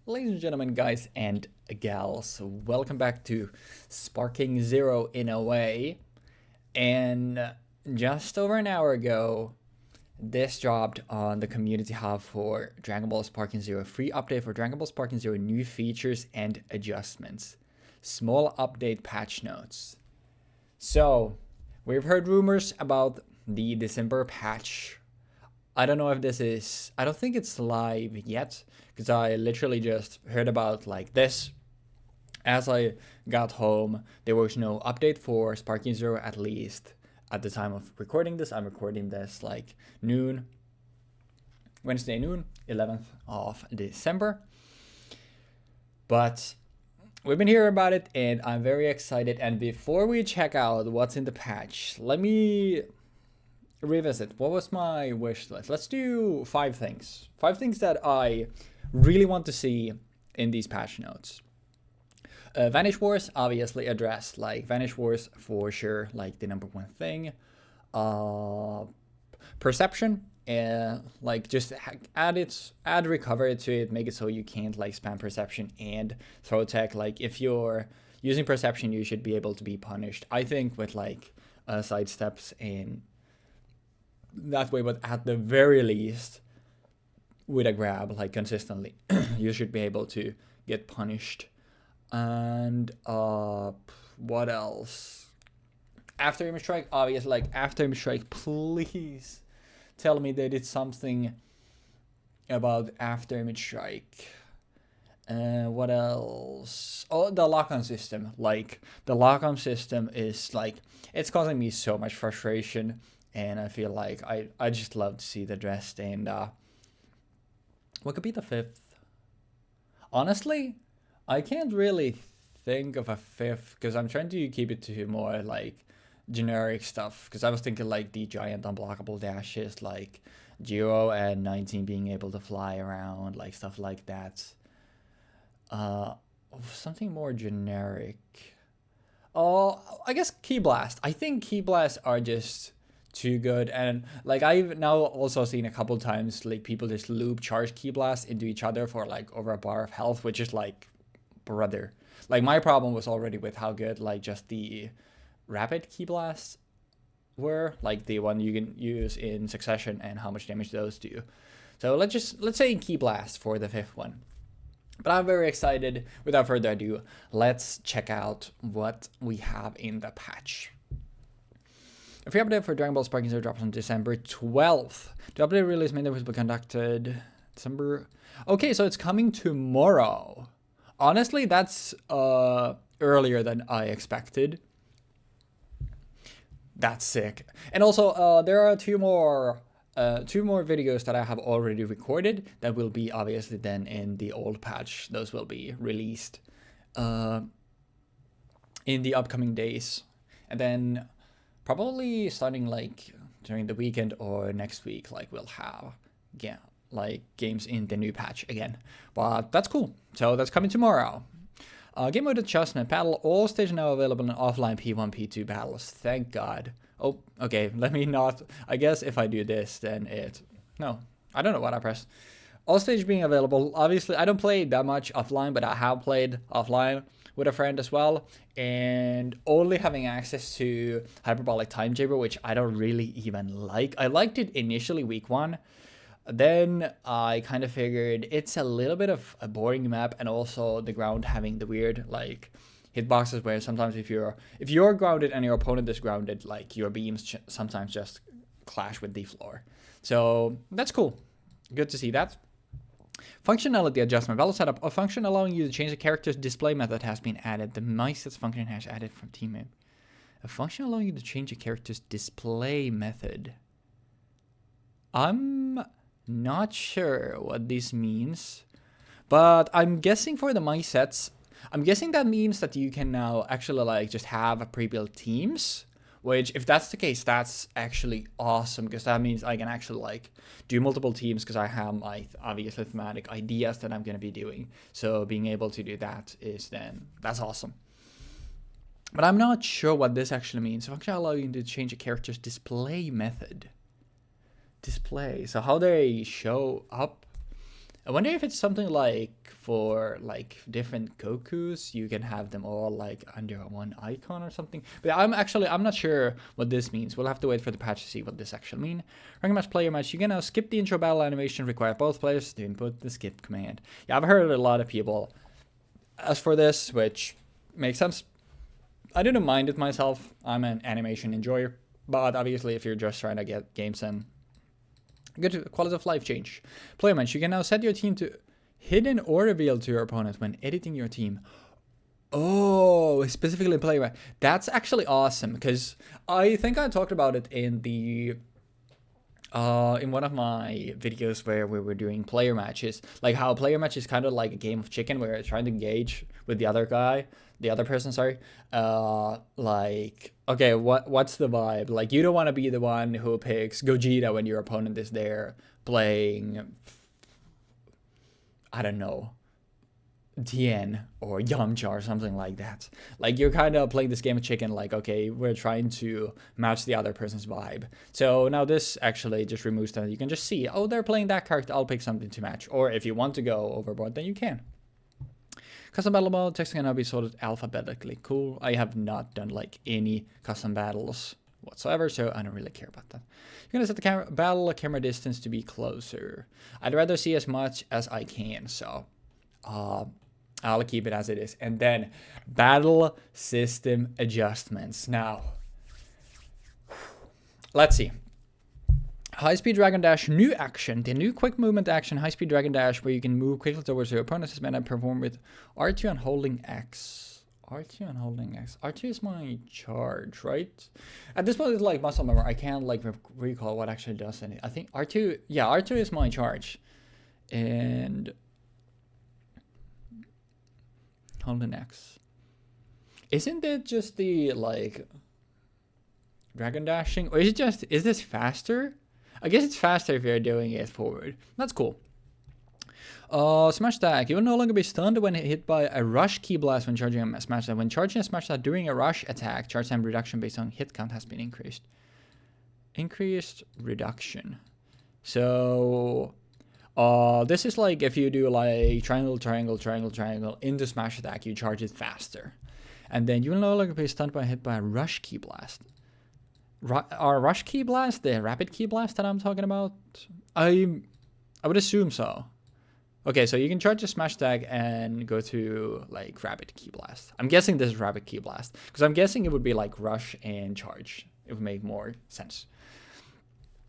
Ladies and gentlemen, guys and gals, welcome back to Sparking Zero in a way. And just over an hour ago, this dropped on the community hub for Dragon Ball Sparking Zero. Free update for Dragon Ball Sparking Zero, new features and adjustments. Small update patch notes. So, we've heard rumors about the December patch. I don't know if this is. I don't think it's live yet because I literally just heard about like this as I got home. There was no update for Sparking Zero, at least at the time of recording this. I'm recording this like noon, Wednesday noon, 11th of December. But we've been hearing about it and I'm very excited. And before we check out what's in the patch, let me revisit what was my wish list. Let's do 5 things that I really want to see in these patch notes. Vanish Wars obviously addressed, like Vanish Wars for sure, like the number one thing. Perception, like just add recovery to it, make it so you can't like spam perception and throw tech. Like if you're using perception, you should be able to be punished, I think, with like side steps and that way, but at the very least with a grab, like consistently you should be able to get punished. And what else? After image strike, obviously, like after image strike, please tell me they did something about after image strike. What else? Oh, the lock-on system. Like the lock-on system is like, it's causing me so much frustration. And I feel like I just love to see the dressed. And what could be the fifth? Honestly, I can't really think of a fifth because I'm trying to keep it to more like generic stuff. Because I was thinking like the giant unblockable dashes, like 0 and 19 being able to fly around, like stuff like that. Something more generic. Oh, I guess Key Blast. I think Key Blasts are just too good, and like I've now also seen a couple times like people just loop charge Key Blast into each other for like over a bar of health, which is like, brother, like my problem was already with how good like just the rapid Key Blasts were, like the one you can use in succession and how much damage those do. So let's say Key Blast for the fifth one. But I'm very excited. Without further ado, let's check out what we have in the patch. A free update for Dragon Ball Sparking Zero drops on December 12th. The update release mainly will be conducted December. Okay, so it's coming tomorrow. Honestly, that's earlier than I expected. That's sick. And also, there are two more videos that I have already recorded that will be obviously then in the old patch. Those will be released in the upcoming days. And then probably starting like during the weekend or next week, like we'll have like games in the new patch again. But that's cool. So that's coming tomorrow. Game mode adjustment. Battle all stages now available in offline P1, P2 battles. Thank God. Oh, okay. Let me not. I guess if I do this, then it. No, I don't know what I pressed. All stages being available. Obviously, I don't play that much offline, but I have played offline with a friend as well. And only having access to Hyperbolic Time Chamber, which I don't really even like. I liked it initially week 1. Then I kind of figured it's a little bit of a boring map, and also the ground having the weird like hitboxes where sometimes if you're grounded and your opponent is grounded, like your beams sometimes just clash with the floor. So that's cool. Good to see that. Functionality adjustment. Battle setup. A function allowing you to change the character's display method has been added. The MySets function has added from teammate. A function allowing you to change a character's display method. I'm not sure what this means, but I'm guessing for the MySets, I'm guessing that means that you can now actually like just have pre-built teams, which if that's the case, that's actually awesome, because that means I can actually like do multiple teams because I have my obviously thematic ideas that I'm going to be doing. So being able to do that that's awesome. But I'm not sure what this actually means. Function allowing you to change a character's display method. Display. So how they show up I wonder if it's something like for like different Gokus, you can have them all like under one icon or something. But I'm not sure what this means. We'll have to wait for the patch to see what this actually means. Rank match, player match. You can now skip the intro battle animation. Require both players to input the skip command. Yeah, I've heard a lot of people ask for this, which makes sense. I didn't mind it myself. I'm an animation enjoyer, but obviously if you're just trying to get games in, good quality of life change. Player match. You can now set your team to hidden or reveal to your opponent when editing your team. Oh, specifically player match. That's actually awesome because I think I talked about it in the in one of my videos where we were doing player matches, like how player match is kind of like a game of chicken where you're trying to engage with the other person, sorry. Like, okay, what's the vibe? Like, you don't want to be the one who picks Gogeta when your opponent is there playing, I don't know, Tien or Yamcha or something like that. Like, you're kind of playing this game of chicken, like, okay, we're trying to match the other person's vibe. So now this actually just removes that. You can just see, oh, they're playing that character, I'll pick something to match. Or if you want to go overboard, then you can. Custom battle mode, text can now be sorted alphabetically. Cool. I have not done like any custom battles whatsoever, so I don't really care about that. You're gonna set the battle camera distance to be closer. I'd rather see as much as I can, so I'll keep it as it is. And then battle system adjustments. Now, let's see. High-speed Dragon Dash, new action. The new quick movement action, High-speed Dragon Dash, where you can move quickly towards your opponent's man and perform with R2 and holding X. R2 and holding X. R2 is my charge, right? At this point, it's like muscle memory. I can't like recall what actually does it. I think R2, yeah, R2 is my charge. And holding X. Isn't it just the like Dragon Dashing? Or is it just, is this faster? I guess it's faster if you're doing it forward. That's cool. Smash attack. You will no longer be stunned when hit by a rush key blast when charging a smash attack. When charging a smash attack during a rush attack, charge time reduction based on hit count has been increased. Increased reduction. So, this is like if you do like triangle, triangle, triangle, triangle into smash attack, you charge it faster. And then you will no longer be stunned by hit by a rush key blast. Our rush key blast, the rapid key blast that I'm talking about? I would assume so. Okay, so you can charge a smash attack and go to like rapid key blast. I'm guessing this is rapid key blast because I'm guessing it would be like rush and charge. It would make more sense.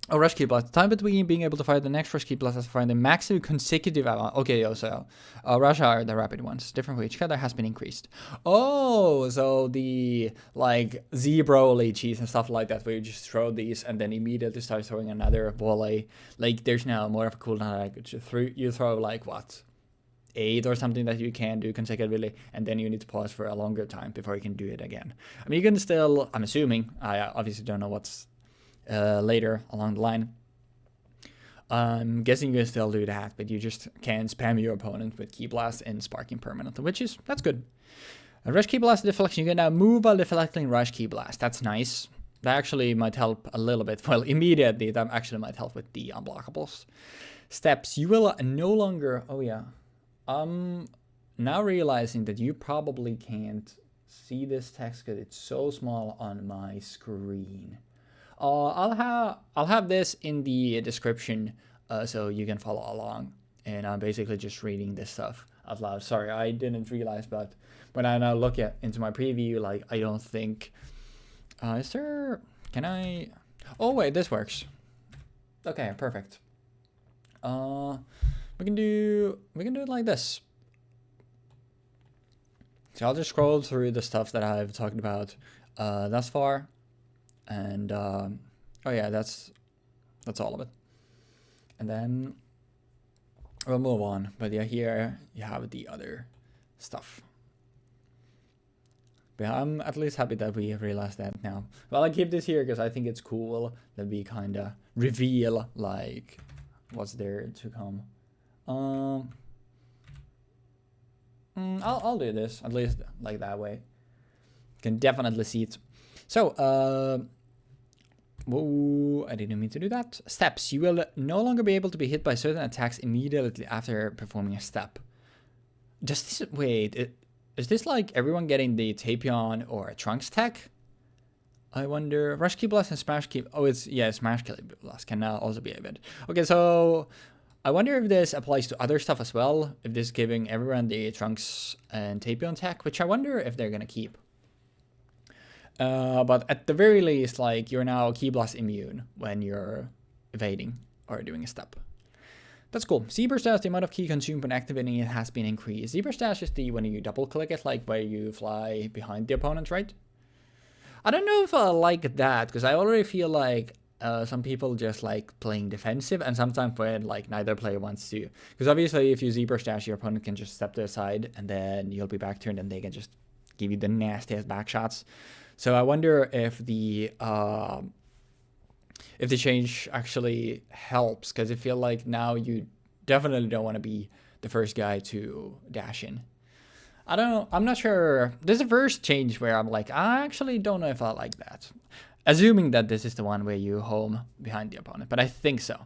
Oh, rush key blast. Time between being able to fire the next rush key blast has to find the maximum consecutive amount. Okay, so rush are the rapid ones. Different for each color has been increased. Oh, so the like Z-Broly cheese and stuff like that, where you just throw these and then immediately start throwing another volley. Like there's now more of a cooldown. Like you throw like what, 8 or something that you can do consecutively, and then you need to pause for a longer time before you can do it again. I mean, you can still. I'm assuming. I obviously don't know what's later along the line. I'm guessing you can still do that, but you just can spam your opponent with Key Blast and Sparking permanently, that's good. A Rush Key Blast deflection, you can now move while deflecting Rush Key Blast. That's nice. That actually might help a little bit. Well, immediately, that actually might help with the unblockables. Steps, you will no longer, oh yeah. Now realizing that you probably can't see this text because it's so small on my screen. I'll have this in the description so you can follow along. And I'm basically just reading this stuff out loud. Sorry, I didn't realize, but when I now look into my preview, like I don't think is there, can I, oh wait, this works. Okay, perfect. We can do it like this. So I'll just scroll through the stuff that I've talked about thus far. And oh yeah, that's all of it. And then we'll move on. But yeah, here you have the other stuff. But I'm at least happy that we realized that now. Well, I keep this here because I think it's cool that we kind of reveal like what's there to come. I'll do this at least like that way. You can definitely see it. So, Whoa, I didn't mean to do that. Steps. You will no longer be able to be hit by certain attacks immediately after performing a step. Does this... Wait, is this like everyone getting the Tapion or Trunks tech? I wonder... Rush Key Blast and Smash Key... Oh, it's... Yeah, Smash Key Blast can now also be evaded. Okay, so... I wonder if this applies to other stuff as well. If this is giving everyone the Trunks and Tapion tech, which I wonder if they're gonna keep. But at the very least, like, you're now Key Blast immune when you're evading or doing a step. That's cool. Zebra Stash, the amount of key consumed when activating it has been increased. Zebra Stash is the when you double click it, like where you fly behind the opponent, right? I don't know if I like that, because I already feel like some people just like playing defensive, and sometimes when like neither player wants to. Because obviously if you Zebra Stash, your opponent can just step to the side, and then you'll be back turned, and they can just give you the nastiest back shots. So I wonder if the change actually helps, because I feel like now you definitely don't want to be the first guy to dash in. I don't know. I'm not sure. This is the first change where I'm like, I actually don't know if I like that. Assuming that this is the one where you home behind the opponent, but I think so.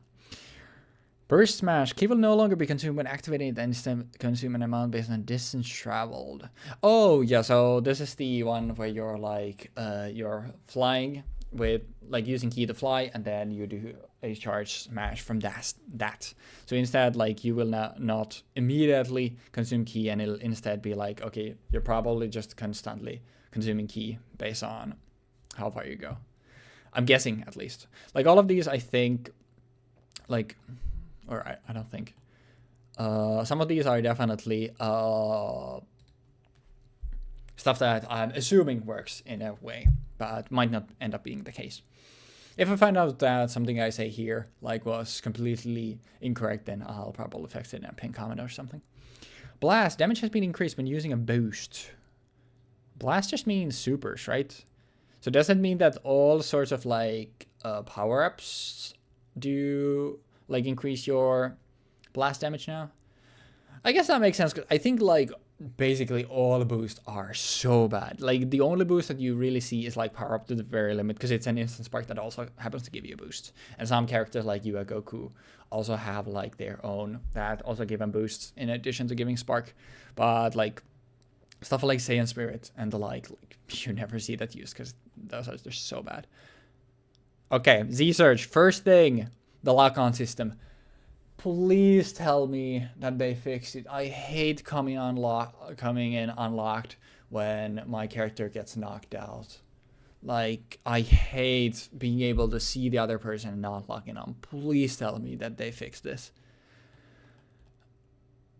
Burst Smash. Key will no longer be consumed when activating the instant consume an amount based on distance traveled. Oh, yeah, so this is the one where you're like, you're flying with, like, using key to fly, and then you do a charge smash from that. So instead, like, you will not immediately consume key, and it'll instead be like, okay, you're probably just constantly consuming key based on how far you go. I'm guessing, at least. Like, all of these, I think, like... Or I don't think. Some of these are definitely stuff that I'm assuming works in a way, but might not end up being the case. If I find out that something I say here like was completely incorrect, then I'll probably fix it in a pin comment or something. Blast. Damage has been increased when using a boost. Blast just means supers, right? So does it mean that all sorts of like power-ups do... like increase your blast damage now? I guess that makes sense, because I think like basically all boosts are so bad. Like the only boost that you really see is like power up to the very limit, because it's an instant spark that also happens to give you a boost. And some characters like you and Goku also have like their own that also give them boosts in addition to giving spark. But like stuff like Saiyan Spirit and the like you never see that used, because those are just so bad. Okay, Z-Surge. First thing, the lock-on system. Please tell me that they fixed it. I hate coming in unlocked when my character gets knocked out. Like, I hate being able to see the other person and not locking on. Please tell me that they fixed this.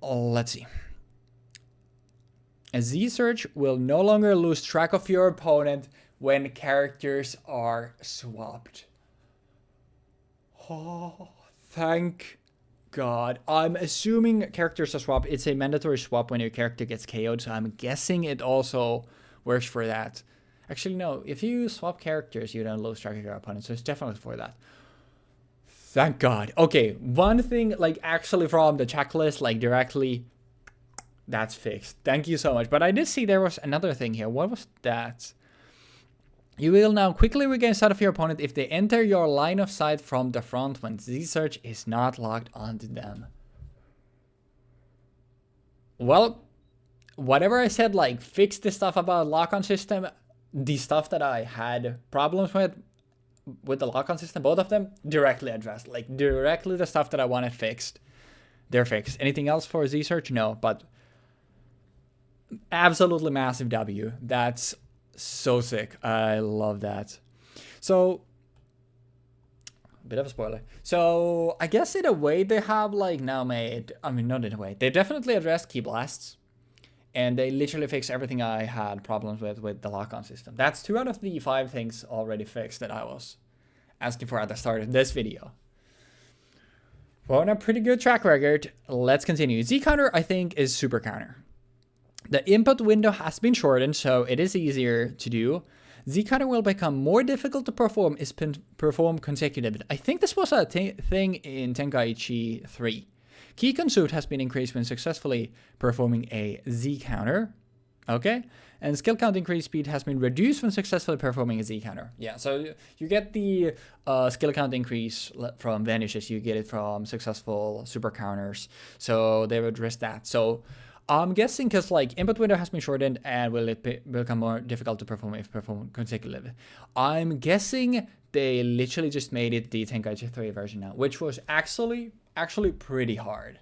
Oh, let's see. A Z-Search will no longer lose track of your opponent when characters are swapped. Oh, thank God. I'm assuming characters are swapped. It's a mandatory swap when your character gets KO'd, so I'm guessing it also works for that. Actually, no. If you swap characters, you don't lose track of your opponent, so it's definitely for that. Thank God. Okay, one thing, like, actually from the checklist, like, directly, that's fixed. Thank you so much. But I did see there was another thing here. What was that? You will now quickly regain sight of your opponent if they enter your line of sight from the front when Z-Search is not locked onto them. Well, whatever I said, like, fix the stuff about lock-on system, the stuff that I had problems with the lock-on system, both of them, directly addressed. Like, directly the stuff that I wanted fixed, they're fixed. Anything else for Z-Search? No, but absolutely massive W. That's so sick. I love that. So, a bit of a spoiler. So, I guess in a way they have like now made, I mean, not in a way, they definitely addressed key blasts, and they literally fixed everything I had problems with the lock-on system. That's 2 out of the 5 things already fixed that I was asking for at the start of this video. Well, on a pretty good track record, let's continue. Z counter, I think, is super counter. The input window has been shortened, so it is easier to do. Z-counter will become more difficult to perform if performed consecutively. I think this was a thing in Tenkaichi 3. Key consumed has been increased when successfully performing a Z-counter. Okay, and skill count increase speed has been reduced when successfully performing a Z counter. Yeah, so you get the skill count increase from vanishes, you get it from successful super counters. So they've addressed that. So I'm guessing because like input window has been shortened and will it become more difficult to perform if performed consecutively. I'm guessing they literally just made it the Tenkaichi 3 version now, which was actually pretty hard.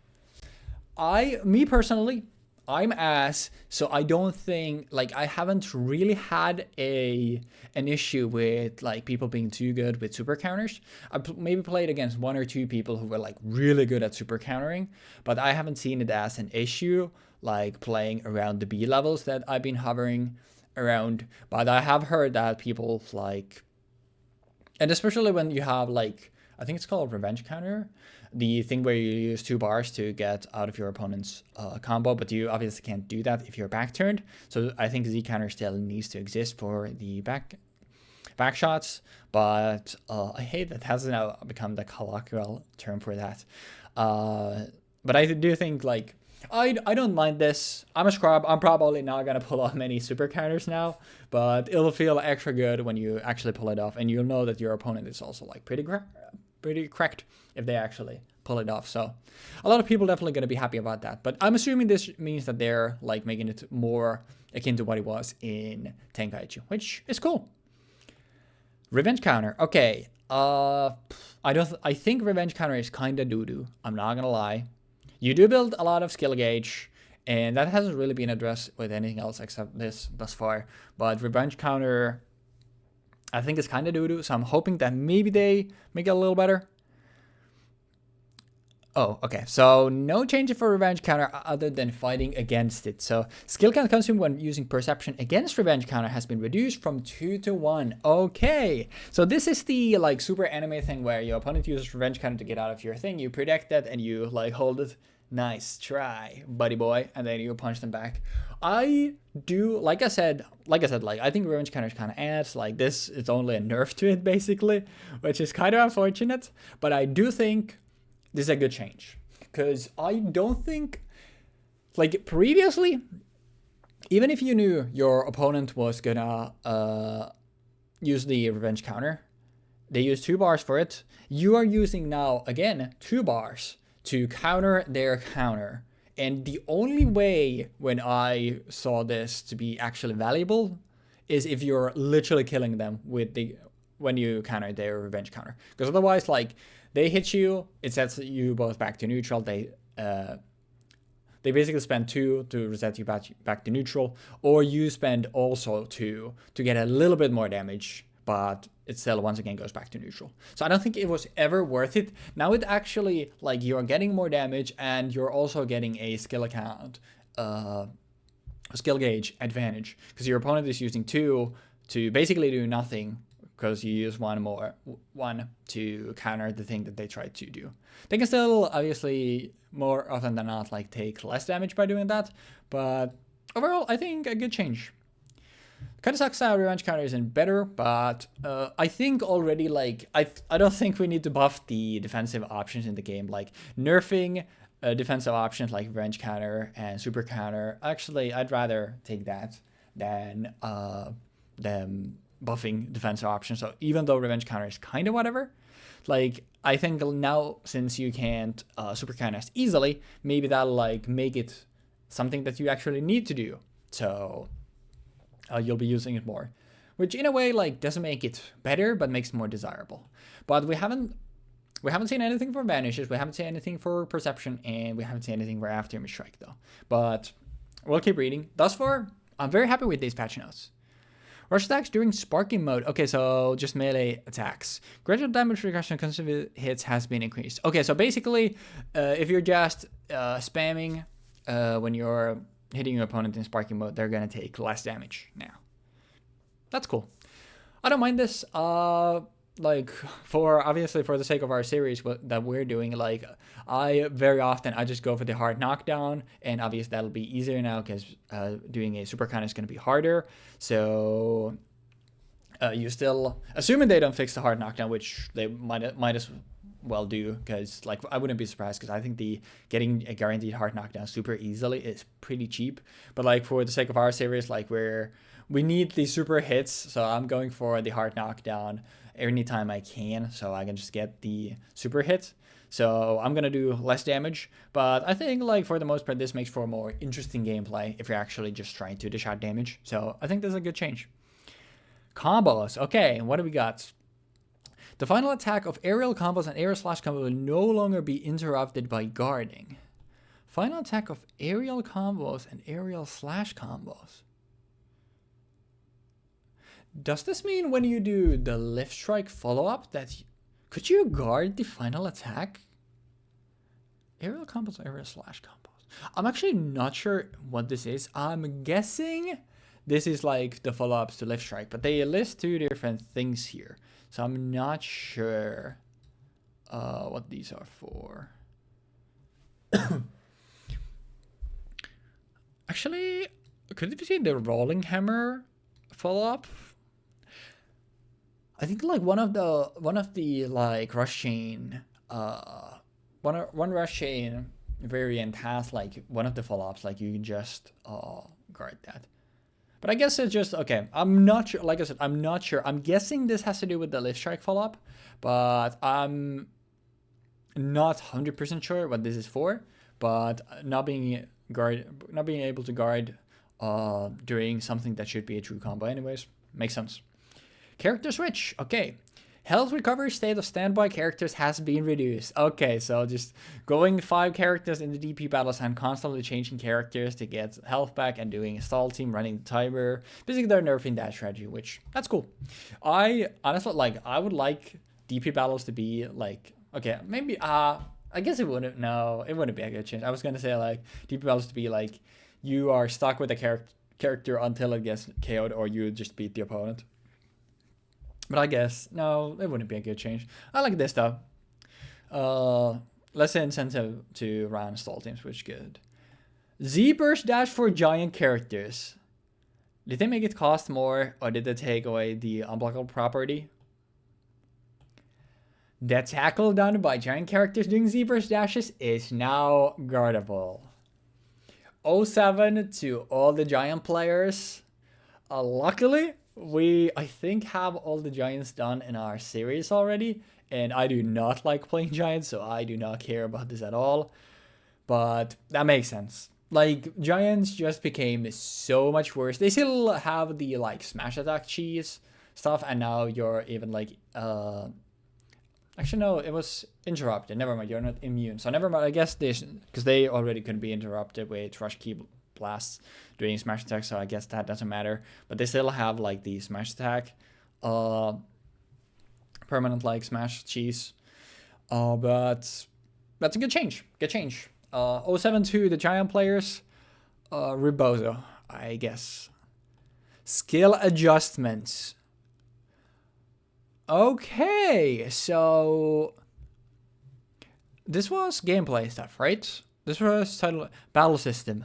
Me personally, I'm ass, so I don't think, like, I haven't really had an issue with like people being too good with super counters. I maybe played against 1 or 2 people who were like really good at super countering, but I haven't seen it as an issue like playing around the B levels that I've been hovering around. But I have heard that people like, and especially when you have like, I think it's called revenge counter, the thing where you use 2 bars to get out of your opponent's combo, but you obviously can't do that if you're back turned. So I think Z counter still needs to exist for the back shots, but I hate that has now become the colloquial term for that. But I do think like I don't mind this. I'm a scrub. I'm probably not gonna pull off many super counters now, but it'll feel extra good when you actually pull it off, and you'll know that your opponent is also like pretty cracked if they actually pull it off. So a lot of people definitely going to be happy about that. But I'm assuming this means that they're like making it more akin to what it was in Tenkaichi, which is cool. Revenge counter. Okay. I think revenge counter is kind of doo-doo. I'm not gonna lie. You do build a lot of skill gauge, and that hasn't really been addressed with anything else except this thus far. But revenge counter, I think it's kind of doo-doo, so I'm hoping that maybe they make it a little better. Oh, okay. So no change for revenge counter other than fighting against it. So skill count consumed when using perception against revenge counter has been reduced from 2 to 1. Okay. So this is the like super anime thing where your opponent uses revenge counter to get out of your thing. You protect that and you like hold it. Nice try, buddy boy, and then you punch them back. I do, like I said, like I think revenge counter is kind of ass. Like this is only a nerf to it basically, which is kind of unfortunate. But I do think this is a good change, because I don't think, like previously, even if you knew your opponent was gonna use the revenge counter, they use 2 bars for it. You are using now again 2 bars to counter their counter. And the only way when I saw this to be actually valuable is if you're literally killing them with when you counter their revenge counter. Because otherwise, like, they hit you, it sets you both back to neutral. They basically spend 2 to reset you back to neutral, or you spend also 2 to get a little bit more damage, but it still once again goes back to neutral. So I don't think it was ever worth it. Now it actually, like, you're getting more damage and you're also getting a skill gauge advantage, because your opponent is using 2 to basically do nothing, because you use one to counter the thing that they tried to do. They can still, obviously, more often than not, like, take less damage by doing that, but overall, I think a good change. Kind of sucks that revenge counter isn't better, but I think already, like, I don't think we need to buff the defensive options in the game, like nerfing defensive options like revenge counter and super counter. Actually, I'd rather take that than them buffing defensive options. So even though revenge counter is kind of whatever, like, I think now since you can't super counter as easily, maybe that'll like make it something that you actually need to do. So you'll be using it more, which in a way like doesn't make it better, but makes it more desirable. But we haven't seen anything for vanishes, we haven't seen anything for perception, and we haven't seen anything for after image strike though. But we'll keep reading. Thus far, I'm very happy with these patch notes. Rush attacks during sparking mode. Okay, so just melee attacks. Gradual damage reduction on consecutive hits has been increased. Okay, so basically, if you're just spamming when you're hitting your opponent in sparking mode, they're gonna take less damage now. That's cool. I don't mind this. Like, obviously for the sake of our series that we're doing, like, I very often just go for the hard knockdown, and obviously that'll be easier now because doing a super counter is going to be harder. So you still, assuming they don't fix the hard knockdown, which they might as well do, because like I wouldn't be surprised, because I think the getting a guaranteed hard knockdown super easily is pretty cheap. But like for the sake of our series, like we need the super hits, so I'm going for the hard knockdown anytime I can, so I can just get the super hit. So I'm gonna do less damage, but I think like for the most part this makes for a more interesting gameplay if you're actually just trying to dish out damage. So I think this is a good change. Combos. Okay, what do we got? The final attack of aerial combos and aerial slash combos will no longer be interrupted by guarding. Final attack of aerial combos and aerial slash combos. Does this mean when you do the lift strike follow-up that could you guard the final attack? Aerial combos, aerial slash combos. I'm actually not sure what this is. I'm guessing this is like the follow-ups to lift strike, but they list two different things here. So I'm not sure what these are for. Actually, could it be the rolling hammer follow-up? I think like one of the like rush chain one rush chain variant has like one of the follow-ups, like you can just guard that. But I guess it's just okay. I'm not sure. Like I said, I'm not sure. I'm guessing this has to do with the lift strike follow-up, but I'm not 100% sure what this is for. But not being able to guard during something that should be a true combo anyways makes sense. Character switch. Okay. Health recovery state of standby characters has been reduced. Okay, so just going 5 characters in the DP battles and constantly changing characters to get health back and doing a stall team, running the timer. Basically, they're nerfing that strategy, which that's cool. I honestly I would like DP battles to be like, okay, maybe I guess it wouldn't. No, it wouldn't be a good change. I was gonna say like DP battles to be like you are stuck with a character until it gets KO'd or you just beat the opponent. But I guess, no, it wouldn't be a good change. I like this, though. Less incentive to run stall teams, which is good. Z-Burst Dash for giant characters. Did they make it cost more, or did they take away the unblockable property? The tackle done by giant characters doing Z-Burst Dashes is now guardable. 07 to all the giant players. Luckily, we, I think, have all the giants done in our series already, and I do not like playing giants, so I do not care about this at all, but that makes sense. Like, giants just became so much worse. They still have the, like, smash attack cheese stuff, and now you're even, like, actually, no, it was interrupted. Never mind, you're not immune, so never mind. I guess this, because they already couldn't be interrupted with rush key blasts doing smash attack, so I guess that doesn't matter. But they still have like the smash attack permanent like smash cheese, but that's a good change. 07 to the giant players, Rebozo, I guess. Skill adjustments. Okay, so this was gameplay stuff, right? This was title battle system.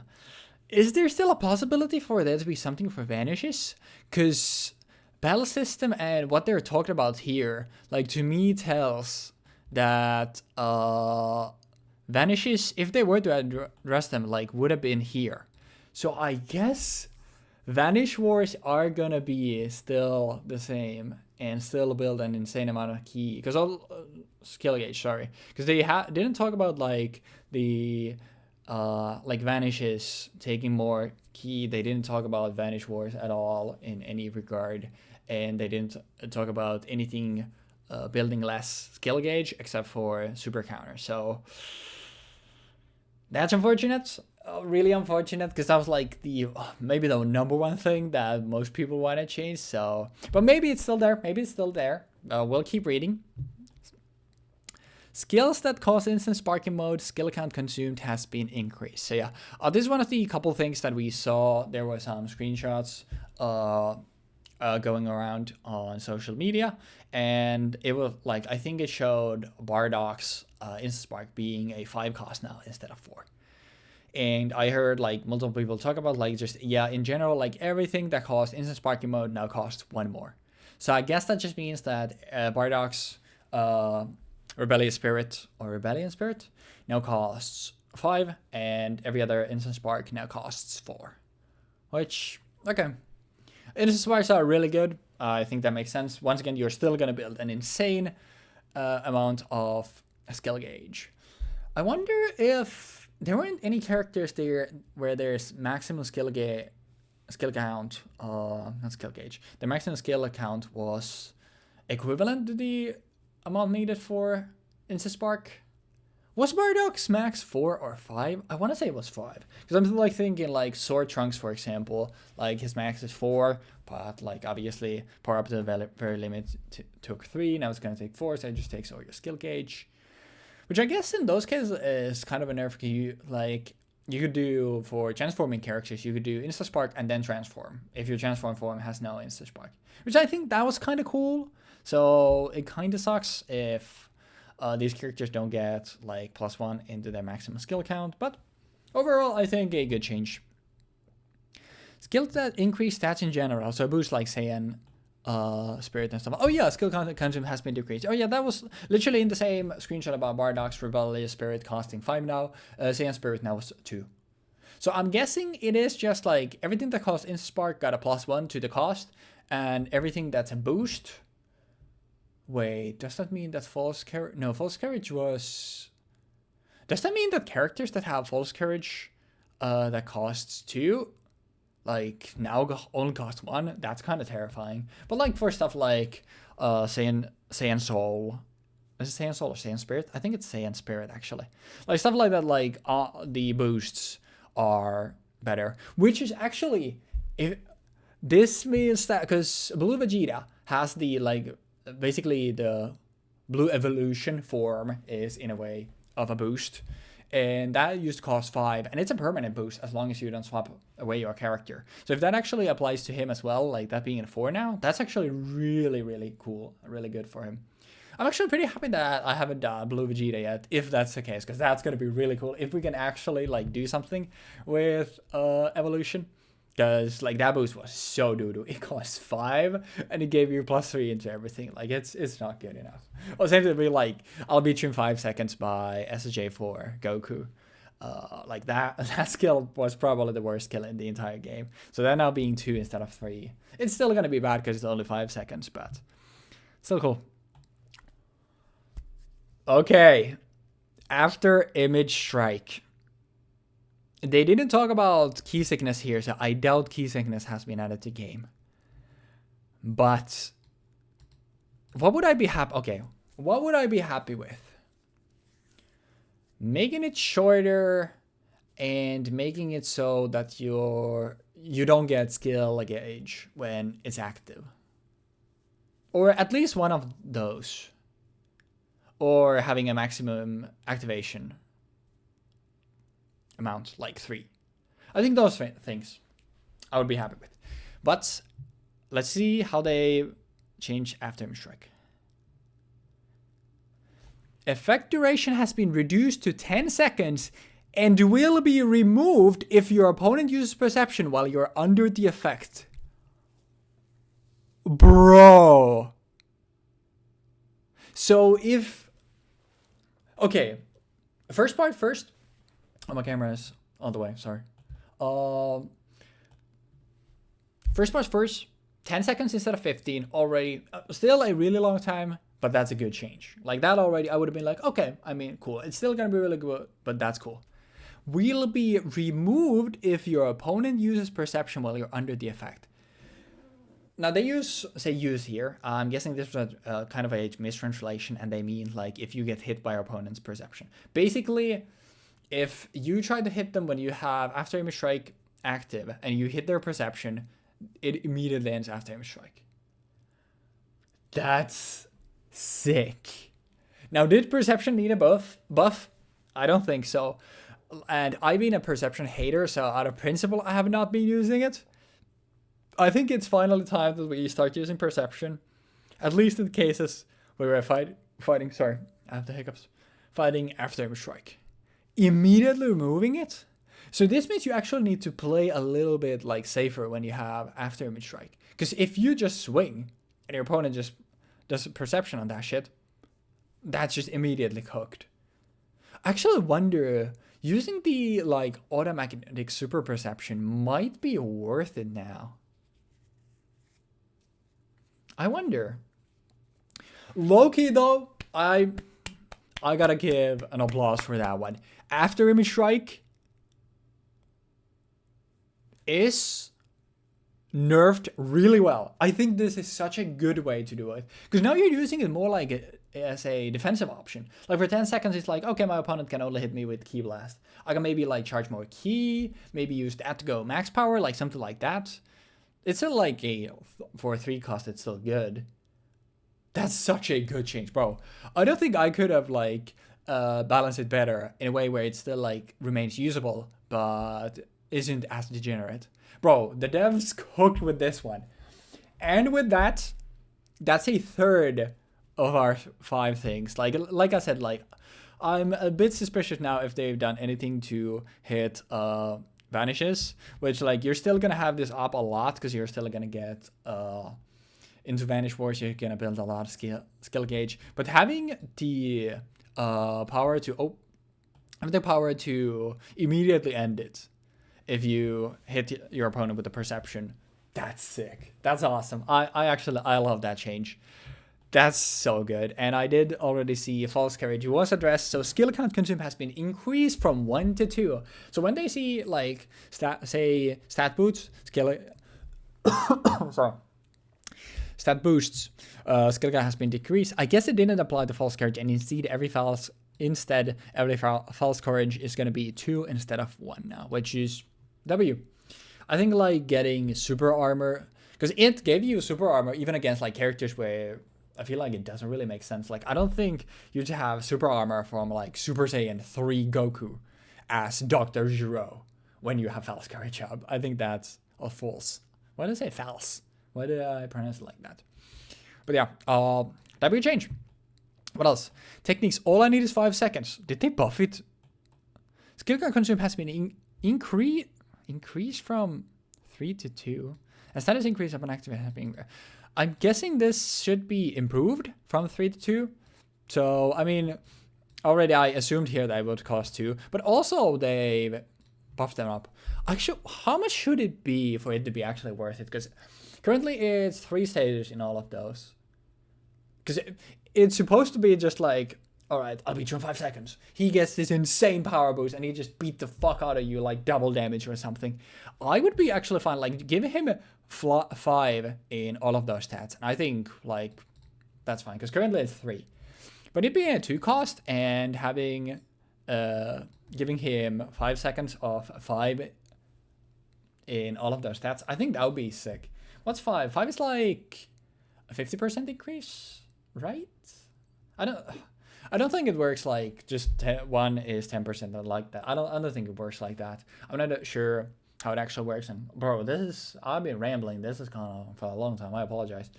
Is there still a possibility for there to be something for vanishes? Because battle system and what they're talking about here, like, to me tells that vanishes, if they were to address them, like, would have been here. So I guess Vanish Wars are gonna be still the same and still build an insane amount of key. Because skill gauge, sorry. Because they didn't talk about, like, the like vanishes taking more key. They didn't talk about Vanish Wars at all in any regard, and they didn't talk about anything building less skill gauge except for super counter. So that's unfortunate, really unfortunate, because that was like the maybe the number one thing that most people want to change. So, but maybe it's still there. We'll keep reading. Skills that cause instant sparking mode, skill count consumed has been increased. So yeah, this is one of the couple things that we saw. There were some screenshots going around on social media, and it was like, I think it showed Bardock's instant spark being a 5 cost now instead of 4. And I heard like multiple people talk about like just, yeah, in general, like everything that costs instant sparking mode now costs 1 more. So I guess that just means that Bardock's Rebellious Spirit or Rebellion Spirit now costs 5, and every other Instant Spark now costs 4. Which, okay. Instant Sparks are really good. I think that makes sense. Once again, you're still going to build an insane amount of skill gauge. I wonder if there weren't any characters there where there's maximum skill count, not skill gauge. The maximum skill count was equivalent to the amount needed for Instant Spark. Was Bardock's max 4 or 5? I want to say it was 5. Because I'm like thinking like Sword Trunks, for example, like his max is 4, but like obviously power up to the very limit took 3. Now it's going to take 4, so it just takes all your skill gauge. Which I guess in those cases is kind of a nerf. Like you could do for transforming characters, you could do Insta Spark and then transform. If your transform form has no Insta Spark. Which I think that was kind of cool. So it kind of sucks if these characters don't get like +1 into their maximum skill count. But overall, I think a good change. Skills that increase stats in general. So boost like Saiyan, Spirit and stuff. Oh yeah, skill consume has been decreased. Oh yeah, that was literally in the same screenshot about Bardock's Rebellious Spirit costing 5 now. Saiyan Spirit now was 2. So I'm guessing it is just like everything that costs Instant Spark got a +1 to the cost, and everything that's a boost. Wait, does that mean that false carriage? No, false carriage was. Does that mean that characters that have false carriage, that costs 2, like now only cost 1? That's kind of terrifying. But like for stuff like Saiyan Soul, is it Saiyan Soul or Saiyan Spirit? I think it's Saiyan Spirit actually. Like stuff like that, like the boosts are better. Which is actually, if this means that because Blue Vegeta has the like basically the Blue Evolution form is in a way of a boost. And that used to cost 5, and it's a permanent boost as long as you don't swap away your character. So if that actually applies to him as well, like that being a 4 now, that's actually really, really cool, really good for him. I'm actually pretty happy that I haven't done Blue Vegeta yet, if that's the case, because that's going to be really cool if we can actually like do something with evolution. Because like that boost was so doo-doo. It cost 5 and it gave you +3 into everything. Like it's not good enough. Or same to be like I'll beat you in 5 seconds by SJ4 Goku. Like that skill was probably the worst skill in the entire game. So that now being 2 instead of 3. It's still gonna be bad because it's only 5 seconds, but still cool. Okay. After Image Strike. They didn't talk about key sickness here, so I doubt key sickness has been added to game. But what would I be happy? Okay, what would I be happy with? Making it shorter and making it so that you don't get skill gauge when it's active, or at least one of those, or having a maximum activation amount like 3. I think those things I would be happy with. But let's see how they change after Image Strike. Effect duration has been reduced to 10 seconds and will be removed if your opponent uses perception while you're under the effect. Bro. So if... Okay. First part first. Oh, my camera is on the way, sorry. First part first, 10 seconds instead of 15, already, still a really long time, but that's a good change. Like that already, I would have been like, okay, I mean, cool. It's still gonna be really good, but that's cool. Will be removed if your opponent uses perception while you're under the effect. Now they say use here. I'm guessing this was a kind of a mistranslation, and they mean like if you get hit by your opponent's perception. Basically, if you try to hit them when you have After Image Strike active and you hit their perception, it immediately ends After Image Strike. That's sick. Now, did perception need a buff? I don't think so. And I've been a perception hater, so out of principle, I have not been using it. I think it's finally time that we start using perception. At least in cases where we're fighting, sorry, I have the hiccups. Fighting After Image Strike. Immediately removing it? So this means you actually need to play a little bit like safer when you have After Image Strike. Because if you just swing and your opponent just does perception on that shit, that's just immediately cooked. I actually wonder, using the like automatic super perception might be worth it now. I wonder. Low-key though, I gotta give an applause for that one. After Image Strike is nerfed really well. I think this is such a good way to do it. Because now you're using it more like as a defensive option. Like for 10 seconds, it's like, okay, my opponent can only hit me with Ki Blast. I can maybe like charge more Ki, maybe use that to go max power, like something like that. It's still like for a 3 cost, it's still good. That's such a good change, bro. I don't think I could have like balanced it better in a way where it still like remains usable, but isn't as degenerate. Bro, the devs cooked with this one. And with that, that's a third of our 5 things. Like I said, like I'm a bit suspicious now if they've done anything to hit vanishes, which like you're still gonna have this up a lot because you're still gonna get into Vanish Wars, you're gonna build a lot of skill gauge. But having the power to immediately end it if you hit your opponent with the perception, that's sick. That's awesome. I love that change. That's so good. And I did already see False Courage was addressed. So skill count consumed has been increased from 1 to 2. So when they see like stat boosts, skill sorry. Stat boosts, skill count has been decreased. I guess it didn't apply to False Courage, and instead every false courage is going to be 2 instead of 1 now, which is W. I think like getting super armor, because it gave you super armor even against like characters where I feel like it doesn't really make sense. Like I don't think you'd have super armor from like Super Saiyan 3 Goku as Dr. Gero when you have False Courage up. I think that's a false. Why did I say false? Why did I pronounce it like that? But yeah, W change. What else? Techniques. All I need is 5 seconds. Did they buff it? Skill count consumed has been increased from 3 to 2. And status increase upon activation. I'm guessing this should be improved from 3 to 2. So, I mean, already I assumed here that it would cost 2. But also they buffed them up. Actually, how much should it be for it to be actually worth it? Because currently it's 3 stages in all of those. Because it's supposed to be just like, alright, I'll beat you in 5 seconds. He gets this insane power boost and he just beat the fuck out of you like double damage or something. I would be actually fine, like giving him 5 in all of those stats. And I think like that's fine because currently it's 3. But it being a 2 cost and having giving him 5 seconds of 5 in all of those stats, I think that would be sick. What's 5? 5 is like a 50% increase, right? I don't think it works like just 1 is 10% or like that. I don't think it works like that. I'm not sure how it actually works. And bro, I've been rambling. This has gone on for a long time. I apologize,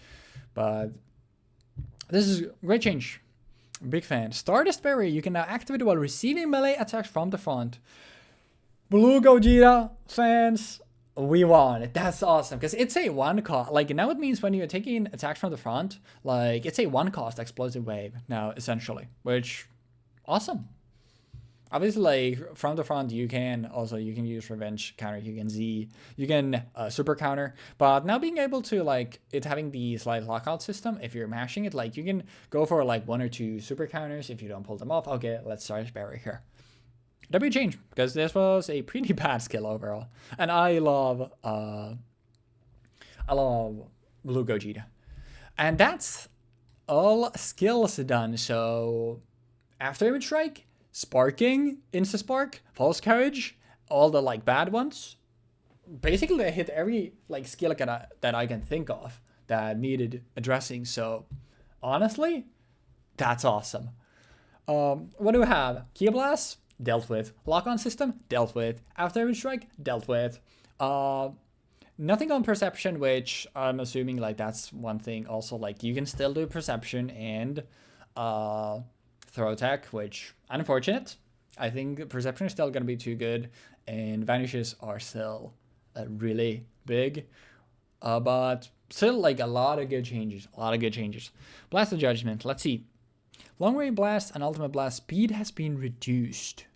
but this is a great change. Big fan. Stardust Barrier. You can now activate it while receiving melee attacks from the front. Blue Gogeta fans, we won. That's awesome because it's a 1 cost. Like now it means when you're taking attacks from the front, like it's a 1 cost explosive wave now essentially, which awesome. Obviously, like from the front, you can use revenge counter, you can super counter, but now being able to like it having the slight lockout system, if you're mashing it, like you can go for like 1 or 2 super counters if you don't pull them off. Okay, let's start Barrier here. W change because this was a pretty bad skill overall, and I love Blue Gogeta, and that's all skills done. So after Image Strike, Sparking, Insta Spark, False Courage, all the like bad ones. Basically, I hit every like skill that I can think of that needed addressing. So honestly, that's awesome. What do we have? Ki Blast, dealt with. Lock-on system, dealt with. After Image Strike, dealt with. Nothing on Perception, which I'm assuming like that's one thing. Also, like you can still do Perception and throw attack, which unfortunate. I think Perception is still going to be too good, and Vanishes are still really big. But still like a lot of good changes. Blast of Judgment. Let's see. Long range blast and ultimate blast speed has been reduced.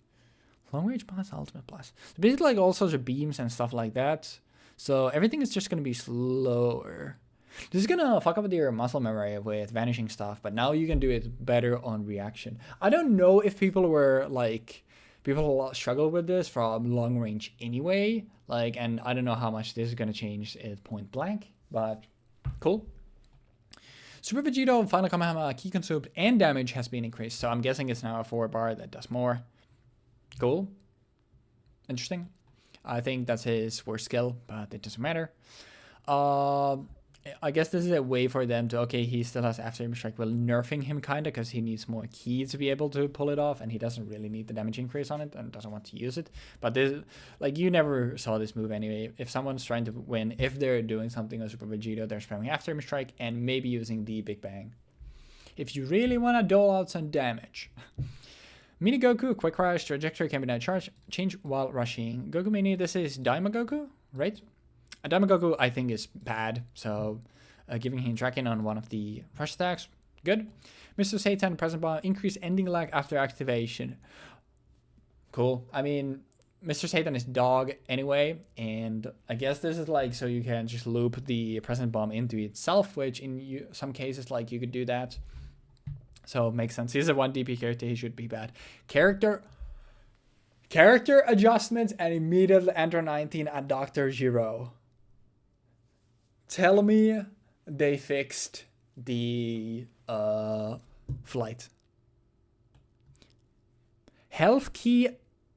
Long range blast, ultimate blast. Basically, like all sorts of beams and stuff like that. So everything is just gonna be slower. This is gonna fuck up with your muscle memory with vanishing stuff, but now you can do it better on reaction. I don't know if people struggle with this from long range anyway. Like, and I don't know how much this is gonna change at point blank, but cool. Super Vegito, Final Kamehameha, key consumed, and damage has been increased. So I'm guessing it's now a 4-bar that does more. Cool. Interesting. I think that's his worst skill, but it doesn't matter. I guess this is a way for them to, okay, he still has After Image Strike, well, nerfing him kind of because he needs more ki to be able to pull it off, and he doesn't really need the damage increase on it and doesn't want to use it. But this, like, you never saw this move anyway. If someone's trying to win, if they're doing something on Super Vegito, they're spamming After Image Strike and maybe using the Big Bang. If you really want to dole out some damage. Mini Goku, Quick Rush, trajectory can be now change while rushing. Goku Mini, this is Daima Goku, right? Daima Goku, I think, is bad, so giving him tracking on one of the rush attacks, good. Mr. Satan, Present Bomb, increase ending lag after activation. Cool. I mean, Mr. Satan is dog anyway, and I guess this is like so you can just loop the Present Bomb into itself, which in some cases, like, you could do that. So it makes sense. He's a 1 DP character, he should be bad. Character adjustments and immediately enter 19 at Dr. Giro. Tell me they fixed the flight. Health key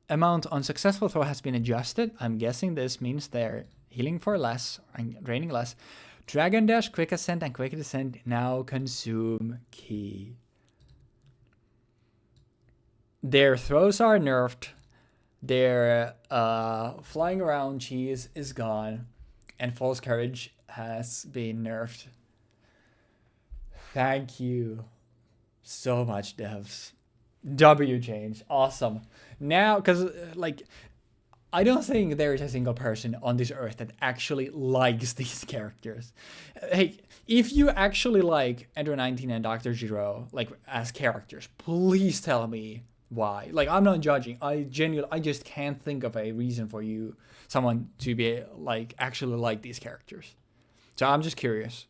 amount on successful throw has been adjusted. I'm guessing this means they're healing for less and draining less. Dragon Dash, Quick Ascent, and Quick Descent now consume ki. Their throws are nerfed. Their flying around cheese is gone. And False Courage has been nerfed. Thank you so much, devs. W change. Awesome. Now, because, like, I don't think there is a single person on this earth that actually likes these characters. Hey, if you actually like Ender 19 and Dr. Giro, like, as characters, please tell me why. Like, I'm not judging. I just can't think of a reason for someone to be, like, actually like these characters. So I'm just curious.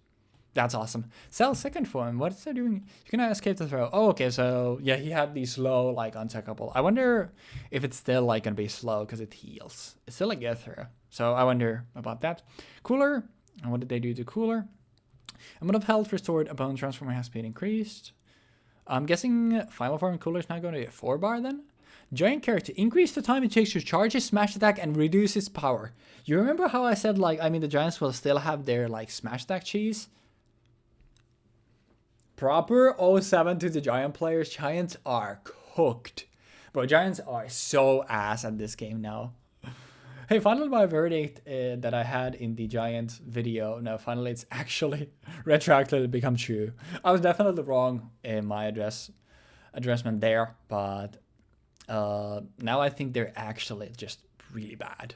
That's awesome. Cell's second form, what is it doing? You can escape the throw. Oh, okay, so yeah, he had the slow, like, untackable. I wonder if it's still, like, gonna be slow because it heals. It's still a get throw. So I wonder about that. Cooler. And what did they do to Cooler? Amount of health restored, opponent transformer has been increased. I'm guessing final form Cooler is now going to be a 4-bar then? Giant character, increase the time it takes to charge his smash attack and reduce its power. You remember how I said, like, I mean, the Giants will still have their, like, smash attack cheese? Proper 07 to the Giant players. Giants are cooked. Bro, Giants are so ass at this game now. Hey, finally my verdict that I had in the Giants video. No, finally it's actually retroactively become true. I was definitely wrong in my addressment there, but now I think they're actually just really bad.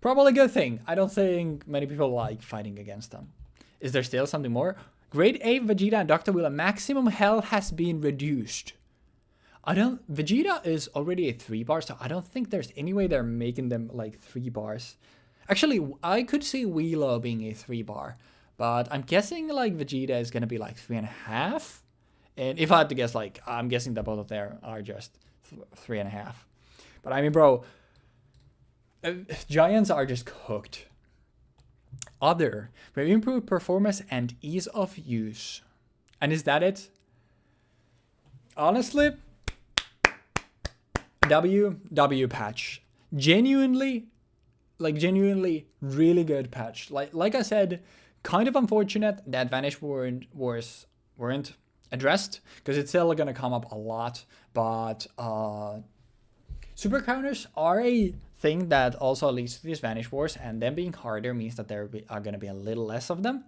Probably a good thing. I don't think many people like fighting against them. Is there still something more? Grade A Vegeta and Dr. Wheeler maximum health has been reduced. Vegeta is already a 3-bar, so I don't think there's any way they're making them like 3 bars. Actually, I could see Wheelo being a 3-bar, but I'm guessing like Vegeta is gonna be like 3.5. And if I had to guess, like, I'm guessing that both of them are just 3.5. But I mean, bro, Giants are just cooked. Other, with improved performance and ease of use. And is that it? Honestly, W patch. Genuinely really good patch. Like I said, kind of unfortunate that Vanish weren't addressed, because it's still gonna come up a lot. But super counters are a thing that also leads to these Vanish Wars, and them being harder means that there are going to be a little less of them,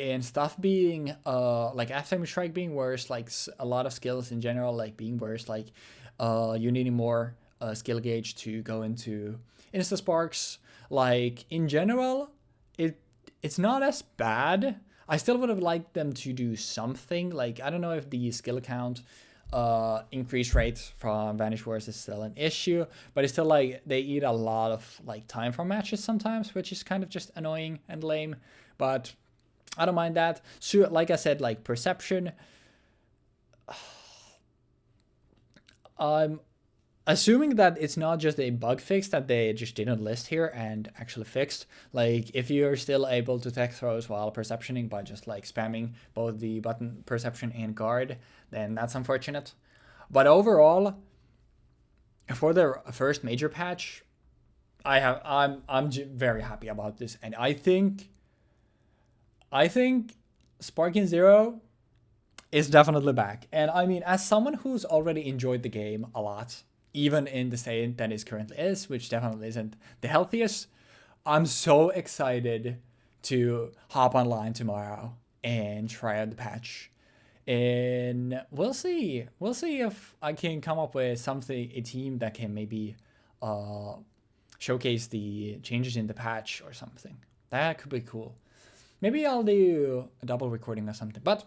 and stuff being like After Image Strike being worse, like a lot of skills in general like being worse, like you needing more skill gauge to go into Insta Sparks. Like in general, it's not as bad. I still would have liked them to do something. Like, I don't know if the skill count increase rate from Vanish Wars is still an issue, but it's still like they eat a lot of like time from matches sometimes, which is kind of just annoying and lame, but I don't mind that. So like I said, like perception, I'm assuming that it's not just a bug fix that they just didn't list here and actually fixed. Like, if you're still able to tech throws while perceptioning by just like spamming both the button perception and guard, then that's unfortunate. But overall, for their first major patch, I'm very happy about this, and I think Sparking Zero is definitely back. And I mean, as someone who's already enjoyed the game a lot, even in the state that it currently is, which definitely isn't the healthiest, I'm so excited to hop online tomorrow and try out the patch. And we'll see if I can come up with a team that can maybe showcase the changes in the patch or something. That could be cool. Maybe I'll do a double recording or something. But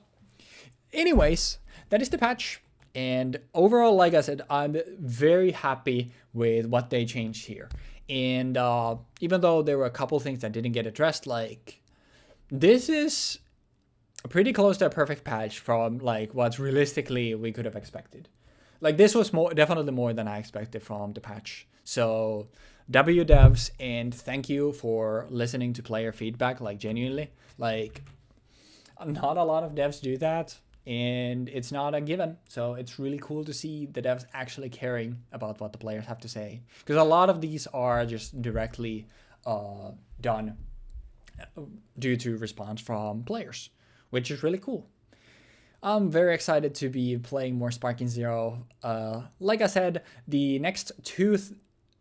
anyways, that is the patch. And overall, like I said, I'm very happy with what they changed here. And even though there were a couple things that didn't get addressed, like, this is pretty close to a perfect patch from like what realistically we could have expected. Like, this was definitely more than I expected from the patch. So W devs, and thank you for listening to player feedback, like genuinely. Like, not a lot of devs do that, and it's not a given. So it's really cool to see the devs actually caring about what the players have to say, because a lot of these are just directly done due to response from players, which is really cool. I'm very excited to be playing more Sparking Zero. Like I said, the next two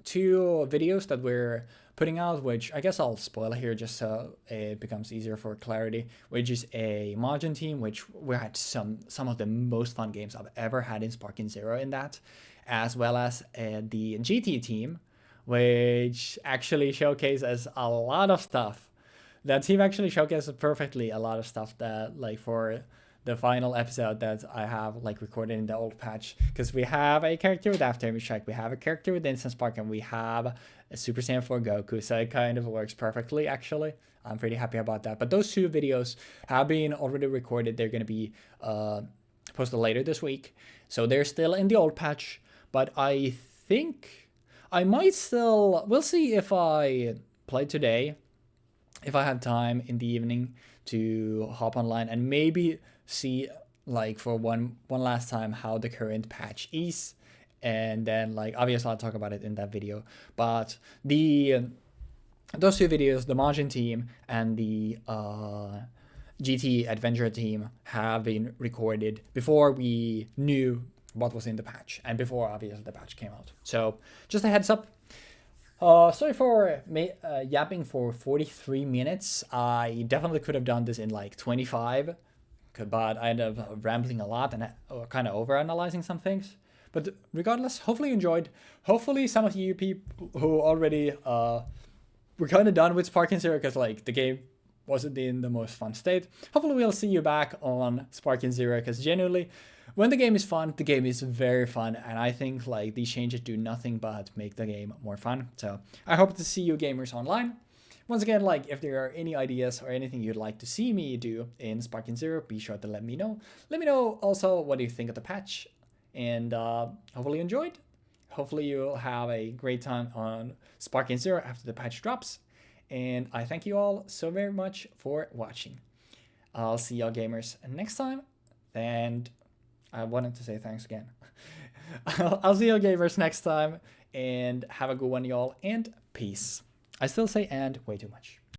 videos that we're putting out, which I guess I'll spoil here just so it becomes easier for clarity, which is a Majin team, which we had some of the most fun games I've ever had in Sparking Zero in that, as well as the GT team, which actually showcases a lot of stuff. That team actually showcases perfectly a lot of stuff that, like, for the final episode that I have like recorded in the old patch, because we have a character with Aftermath Strike, we have a character with Instant Spark, and we have a Super Saiyan 4 Goku, so it kind of works perfectly actually. I'm pretty happy about that. But those two videos have been already recorded. They're going to be posted later this week, so they're still in the old patch, but I think I might still, we'll see if I play today, if I have time in the evening to hop online and maybe see, like, for one last time how the current patch is, and then, like, obviously I'll talk about it in that video. But those two videos, the Majin team and the GT Adventure team, have been recorded before we knew what was in the patch and before obviously the patch came out. So just a heads up. Sorry for yapping for 43 minutes. I definitely could have done this in like 25, but I ended up rambling a lot and kind of overanalyzing some things. But regardless, hopefully you enjoyed. Hopefully some of you people who already were kind of done with Sparking Zero because, like, the game wasn't in the most fun state, hopefully we'll see you back on Sparking Zero, because genuinely, when the game is fun, the game is very fun, and I think, like, these changes do nothing but make the game more fun. So I hope to see you gamers online. Once again, like, if there are any ideas or anything you'd like to see me do in Sparking Zero, be sure to let me know. Let me know also what do you think of the patch, and hopefully you enjoyed. Hopefully you'll have a great time on Sparking Zero after the patch drops. And I thank you all so very much for watching. I'll see y'all gamers next time, and I wanted to say thanks again. I'll see y'all gamers next time, and have a good one, y'all, and peace. I still say and way too much.